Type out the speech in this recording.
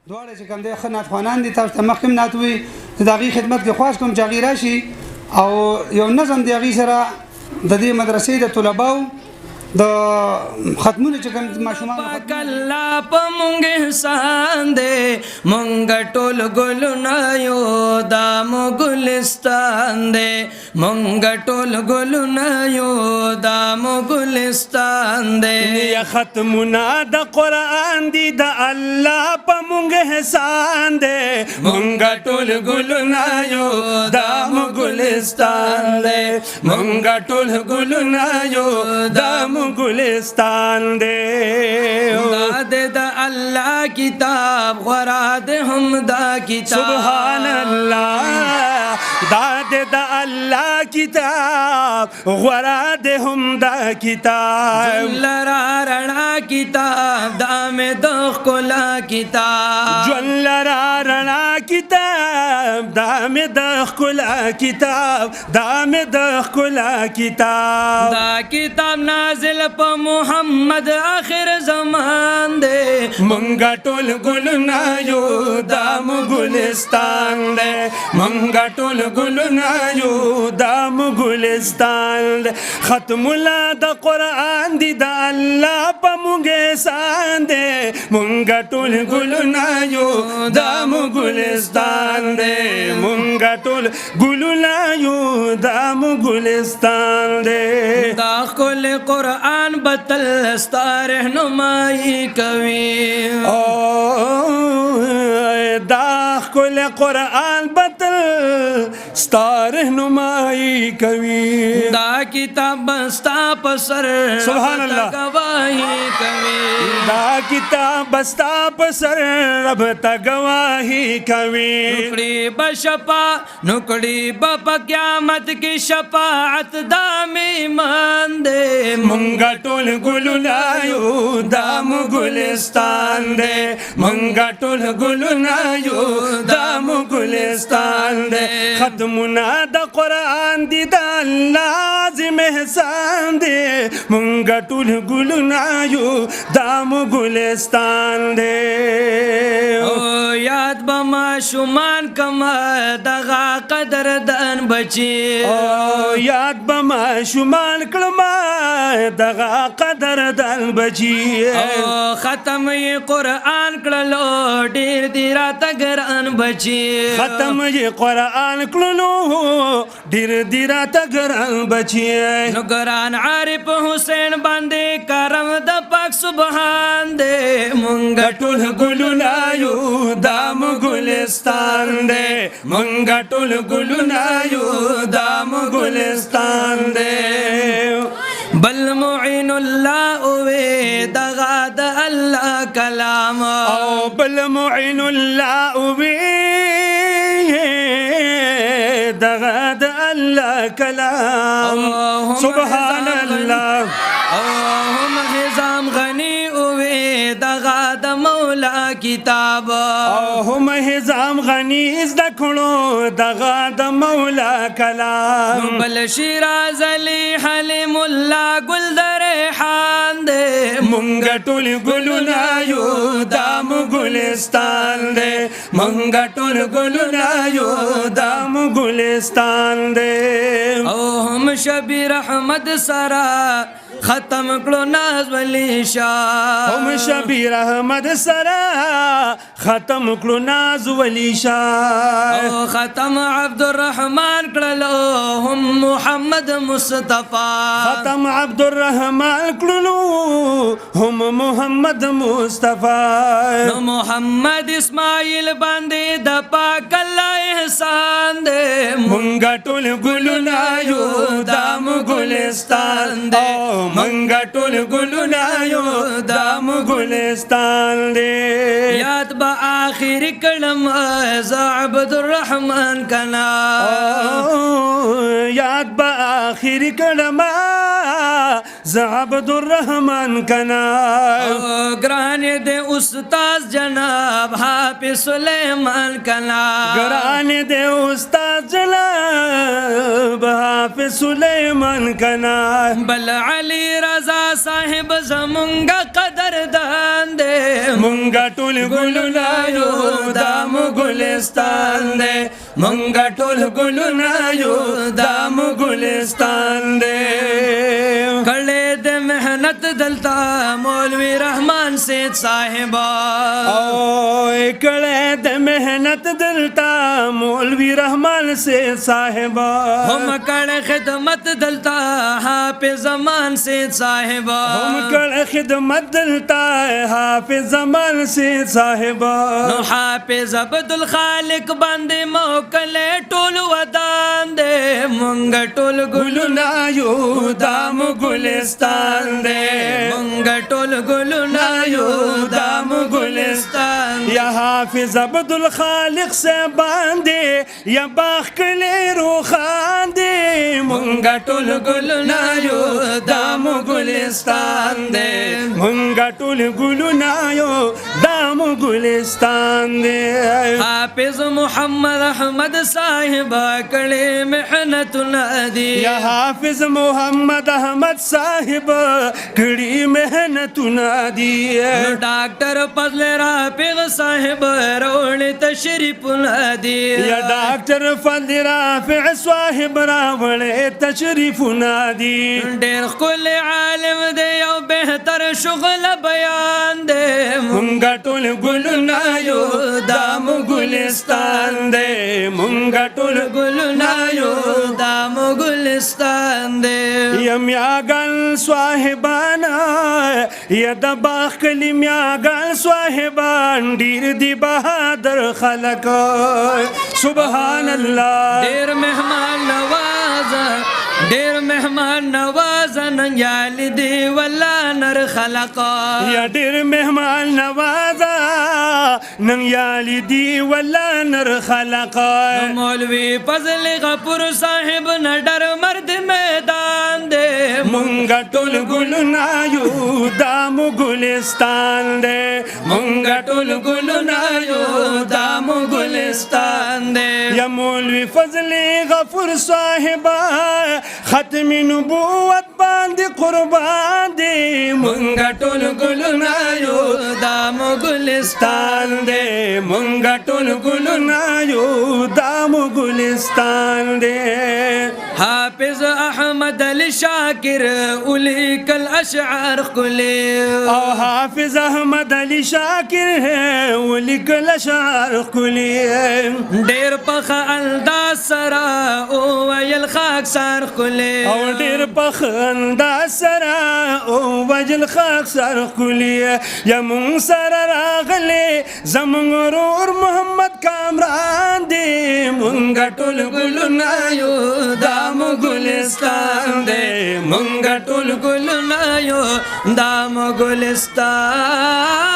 دواړه چې کوم دی ښه ناتخوانان دي تاسو ته مخکې نعت وي زه د هغې خدمت کې خواست کوم چې هغې راشي او یو نظم د هغې سره د دې مدرسې د طلباو د ختمونه چې کوم ماشومان پاک الله په مونږ احسان دی مونږ ټول ګلونه یو دا مو ګلستان دی مونږ ټول ګلونه یو دا مو ګلستان دی یا ختمونه د قرآن دی د الله په مونږ احسان دی مونږ ټول ګلونه یو دا مو ګلستان دی مونږ ټول ګلونه یو دا مو گلستان دے دا اللہ کتاب غراد ہم دا کتاب سبحان اللہ دا اللہ کتاب غراد ہم دا کتاب لرا رڑا کتاب دام دخ کلا کتاب لرا رڑا کتاب دام دخ کلا کتاب دام دخ کلا کتاب دا کتاب نازل پا محمد آخر زمان دے منگا ٹول گلنا یو دام گلستان دے منگا ٹول گلنا یو دام گلستان دے ختم اللہ دا قرآن دی دا اللہ پا منگے سان دے منگا ٹول گلنا یو دام گلستان دے منگا ٹول گلنا یو دام گلستان دے دا کل قرآن بطل ستا رہنمائی کوي دا کل قرآن بطل ستا رہنمائی کوي دا کتاب بستا پسر سبحان اللہ گواہی کوي دا کتاب بستا پسر رب تا گواہی کوي نکڑی بپا قیامت کی شفاعت دام ایمان دے منگا ٹول گلنا یو دام گلستان دے منگا ٹول گلنا یو دام گلستان دے ختمنا دا قرآن دی دا لازم احسان دے منگا ٹول گلنا یو دام گلستان دے یاد بما شمان کما دغا قدر دان بچی یاد بما شمان کلما دغا قدر دان بچی ختم یہ قرآن کلو ڈیر دیرا تگران بچی ختم یہ قرآن کلو ڈیر دیرا تگران بچی نگران عارف حسین باندے کرم دا پاک سبحان دے منگا ٹول گلنا یو دام گلستان دے منگا ٹول گلنا یو دام گلستان دے بل معین اللہ اوے دغا دا اللہ کلام او بل معین اللہ اوے دغا دا اللہ کلام سبحان اللہ اوہم حزام غنی اوے دغا دا مولا کتاب اوہم حزام غنی ازدکڑو دغا دا مولا کلام بل شیراز علی حلیم اللہ گل در حان دے منگا ٹول گلنا یو دام گلستان دے منگا ٹول گلنا یو دام گلستان دے اوہم شبیر احمد سرا ختم کلو ناز ولی شاہ ہم شبیر احمد سرا ختم کلو ناز ولی شاہ ختم عبد الرحمن کلو ہم محمد مصطفیٰ ختم عبد الرحمن کلو ہم محمد مصطفیٰ محمد اسماعیل باندے دا پاک اللہ احسان دے منگا ٹول گلنا یو دام گلستان دے منگا ٹول گلنا یو دام گلستان دے یاد با آخر کلم عبد الرحمن کنا یاد با آخر کلم عبد الرحمن کنا گران دے استاذ جناب حافظ سلیمان کنا گران دے استاذ جناب حافظ سلیمان کنا بل علی رضا صاحب زمونگا قدر دان دے مونږ مونږ ټول ګلونه یو دا مو ګلستان دی مونږ ټول ګلونه یو دا مو ګلستان دی کړه د محنت دلتا مولوی رحمان سید صاحبہ او کړه د محنت دلتا مولوی رحمان سید صاحبہ هم کړه خدمت دلتا حافظ زمان سید صاحبہ هم کړه خدمت دلتا حافظ زمان سید صاحبہ نو حافظ عبد الخالق باندې موکل ټول ودان دې مونږ ټول ګلونه یو دا مو ګلستان دی مونږ ټول ګلونه یو دا مو ګلستان یا حافظ عبد الخالق سے باندې یا باغ کلی روخان دی مونږ ټول ګلونه یو دا مو ګلستان دی مونږ ټول ګلونه یو دا مو ګلستان دی حافظ محمد احمد صاحب کړي محنت ندی یا حافظ محمد احمد صاحب کړي محنت ندی ډاکټر فضل رافیق صاحب روړ تشریف ندی یا ډاکټر فضل رافیق صاحب راوړ تشریف ندی ډېر خل عالم دی او بهتر شغل بیان دی مونږ ټول ګلونه یو دا مو ګلستان دی مونږ ټول ګلونه یو دا مو ګلستان دی یم یاګل صاحبانا یا د باغ کلی میاګل صاحبان ډیر دی بہادر خلق سبحان الله ډیر مهمان نواز ډیر مهمان نواز نن یال دی ولا نر خلق یا ډیر مهمان نوازا نن یالی دی ولا نر خلق مولوی فضل غفور صاحب نډر مرد میدان دے مونږ ټول ګلونه یو دا مو ګلستان دی مونږ ټول ګلونه یو دا مو ګلستان دے یا مولوی فضل غفور صاحب ختم نبوت باندې قربان دی مونږ ټول ګلونه یو دا مو ګلستان دے مونږ ټول ګلونه یو دا مو ګلستان دی حافظ احمد علی شاکر اولیک الاشعار کلی او حافظ احمد علی شاکر ہے اولیک الاشعار کلی ډیر پخ انداز سرا او ویل خاک سر کلی او ډیر پخ انداز سرا او وجل خاک سر کلی یا مون سر راغلی زمون ورور محمد کامران دی مونږ ټول ګلونه یو دا مو ګلستان دی مونږ ټول ګلونه یو دا مو ګلستان